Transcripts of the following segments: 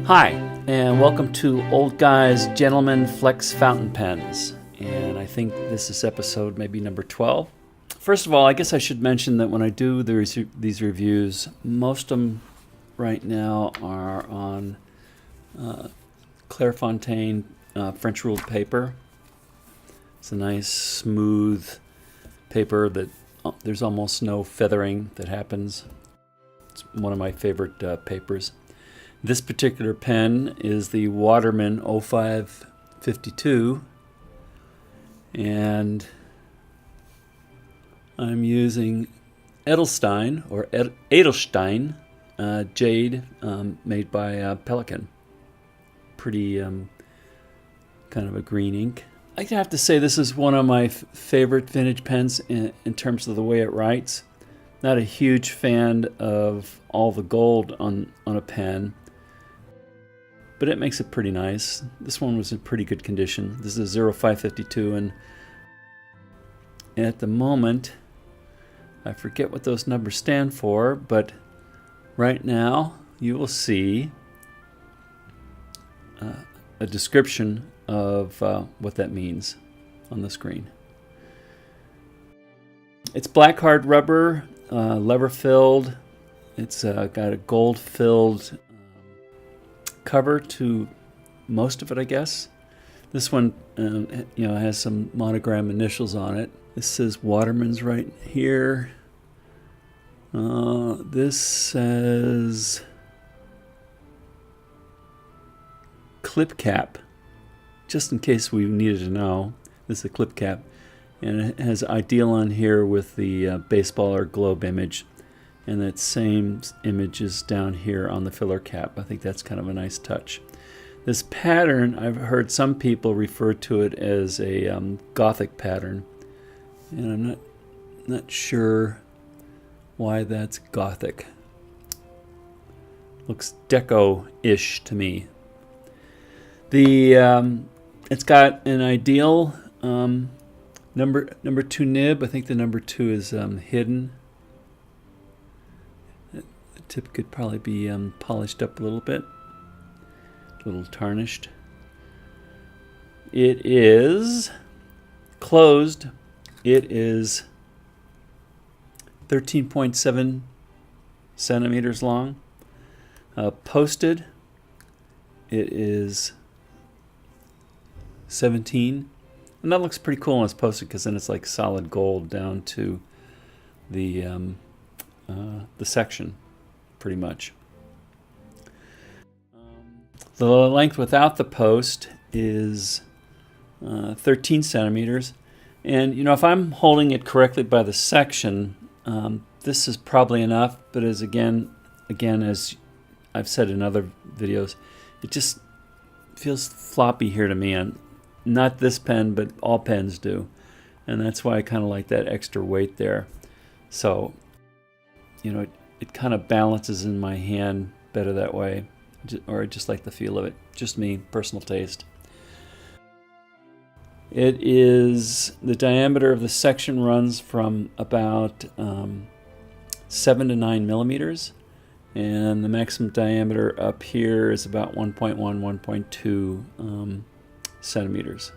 Hi, and welcome to Old Guy's Gentleman Flex Fountain Pens. And I think this is episode maybe number 12. First of all, I guess I should mention that when I do these reviews, most of them right now are on Fountian French ruled paper. It's a nice smooth paper that there's almost no feathering that happens. It's one of my favorite papers. This particular pen is the Waterman 0552, and I'm using Edelstein jade made by Pelican. Pretty kind of a green ink. I have to say this is one of my favorite vintage pens in terms of the way it writes. Not a huge fan of all the gold on a pen, but it makes it pretty nice. This one was in pretty good condition. This is a 0552, and at the moment, I forget what those numbers stand for, but right now you will see a description of what that means on the screen. It's black hard rubber, lever filled. It's got a gold filled cover to most of it, I guess. This one, has some monogram initials on it. This says Waterman's right here. This says clip cap, just in case we needed to know. This is a clip cap, and it has ideal on here with the baseball or globe image. And that same image is down here on the filler cap. I think that's kind of a nice touch. This pattern, I've heard some people refer to it as a Gothic pattern. And I'm not sure why that's Gothic. Looks deco-ish to me. It's got an ideal number 2 nib. I think the number 2 is hidden. Tip could probably be polished up a little bit, a little tarnished. It is closed. It is 13.7 centimeters long. Posted, it is 17, and that looks pretty cool when it's posted because then it's like solid gold down to the section. Pretty much. The length without the post is 13 centimeters. And, if I'm holding it correctly by the section, this is probably enough. But as again, as I've said in other videos, it just feels floppy here to me. And not this pen, but all pens do. And that's why I kind of like that extra weight there. So, it kind of balances in my hand better that way, or I just like the feel of it. Just me, personal taste. It is, the diameter of the section runs from about 7 to 9 millimeters, and the maximum diameter up here is about 1.1, 1.2 centimeters.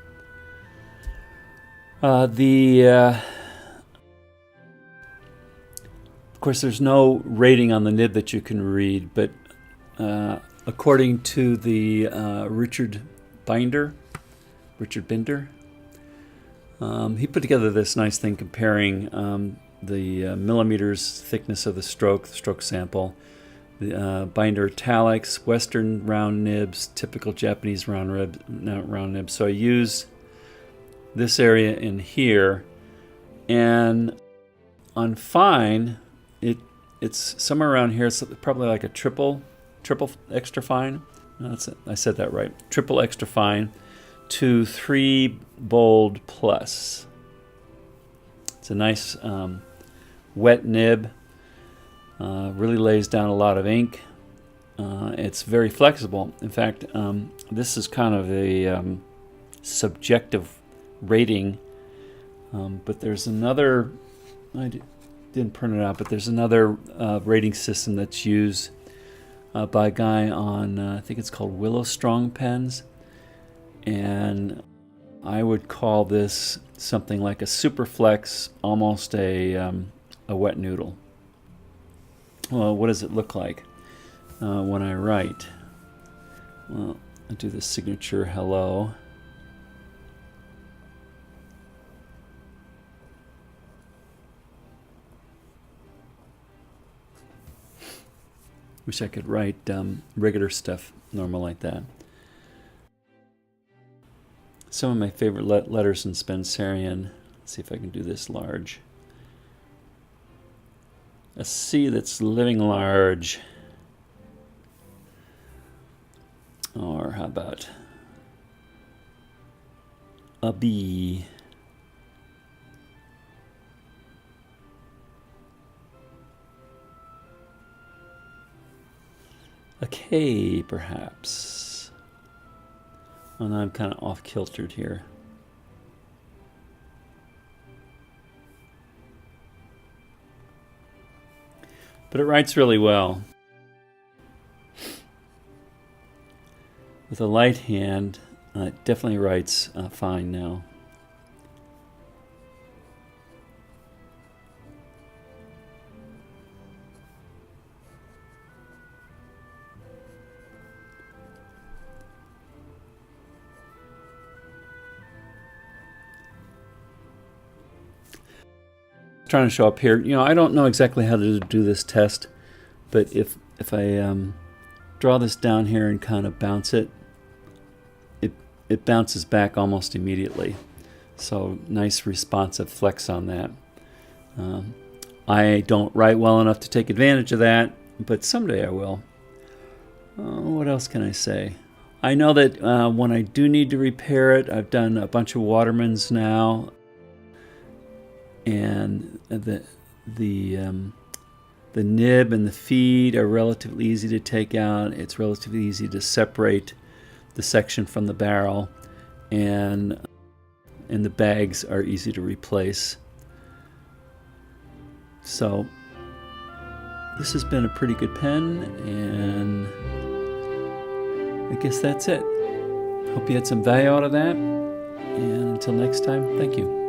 Of course, there's no rating on the nib that you can read, but according to the Richard Binder, he put together this nice thing comparing the millimeters thickness of the stroke sample, the Binder italics, Western round nibs, typical Japanese round nibs. So I use this area in here, and on fine, it's somewhere around here. It's probably like a triple extra fine. I said that right. Triple extra fine to 3 bold plus. It's a nice wet nib. Really lays down a lot of ink. It's very flexible. In fact, this is kind of a subjective rating, but there's another. I didn't print it out, but there's another rating system that's used by a guy on, I think it's called Willow Strong pens. And I would call this something like a Superflex, almost a wet noodle. Well, what does it look like when I write? Well, I do the signature hello. Wish I could write regular stuff normal like that. Some of my favorite letters in Spencerian. Let's see if I can do this large. A C that's living large. Or how about a B? A K, perhaps. Oh, now I'm kind of off-kiltered here. But it writes really well. With a light hand, it definitely writes fine now. Trying to show up here. You know, I don't know exactly how to do this test, but if I draw this down here and kind of bounce it, it bounces back almost immediately. So nice responsive flex on that. I don't write well enough to take advantage of that, but someday I will. What else can I say? I know that when I do need to repair it, I've done a bunch of Watermans now, and the nib and the feed are relatively easy to take out. It's relatively easy to separate the section from the barrel, and the bags are easy to replace. So this has been a pretty good pen, and I guess that's it. Hope you had some value out of that, and until next time, thank you.